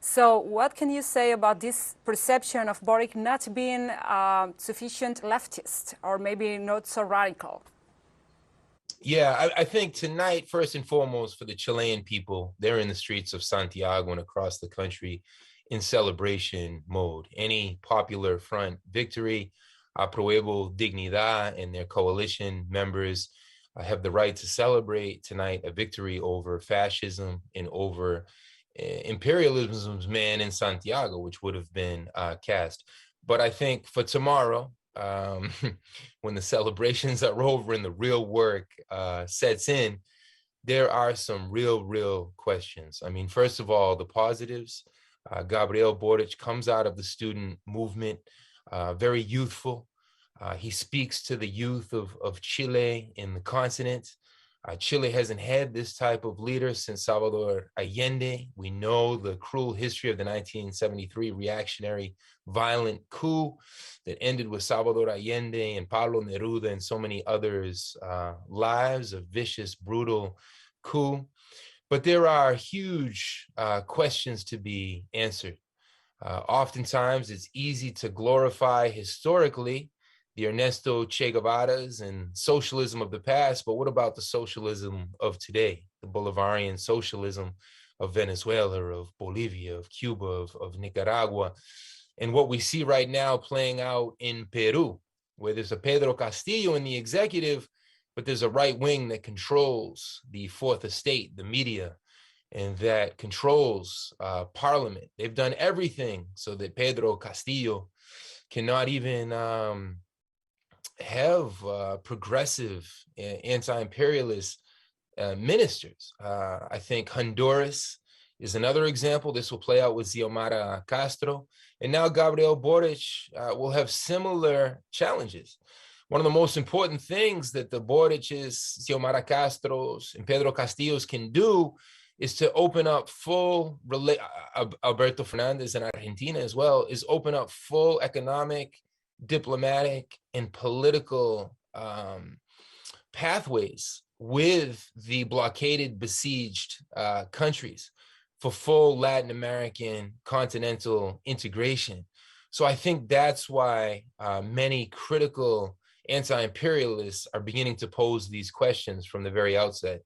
So what can you say about this perception of Boric not being sufficient leftist or maybe not so radical? Yeah, I think tonight, first and foremost, for the Chilean people, they're in the streets of Santiago and across the country in celebration mode. Any popular front victory, Apruebo Dignidad and their coalition members have the right to celebrate tonight a victory over fascism and over imperialism's man in Santiago, which would have been cast. But I think for tomorrow, when the celebrations are over and the real work sets in, there are some real questions. I mean, first of all, the positives. Gabriel Boric comes out of the student movement, very youthful. He speaks to the youth of Chile in the continent. Chile hasn't had this type of leader since Salvador Allende. We know the cruel history of the 1973 reactionary violent coup that ended with Salvador Allende and Pablo Neruda and so many others' lives, a vicious, brutal coup. But there are huge questions to be answered. Oftentimes, it's easy to glorify historically the Ernesto Che Guevaras and socialism of the past, but what about the socialism of today, the Bolivarian socialism of Venezuela, of Bolivia, of Cuba, of Nicaragua, and what we see right now playing out in Peru, where there's a Pedro Castillo in the executive, but there's a right wing that controls the fourth estate, the media, and that controls parliament. They've done everything so that Pedro Castillo cannot even have progressive anti-imperialist ministers. I think Honduras is another example. This will play out with Xiomara Castro. And now Gabriel Boric will have similar challenges. One of the most important things that the Boric's, Xiomara Castros, and Pedro Castillos can do is to open up full, Alberto Fernandez in Argentina as well, is open up full economic, diplomatic, and political pathways with the blockaded, besieged countries for full Latin American continental integration. So I think that's why many critical anti-imperialists are beginning to pose these questions from the very outset.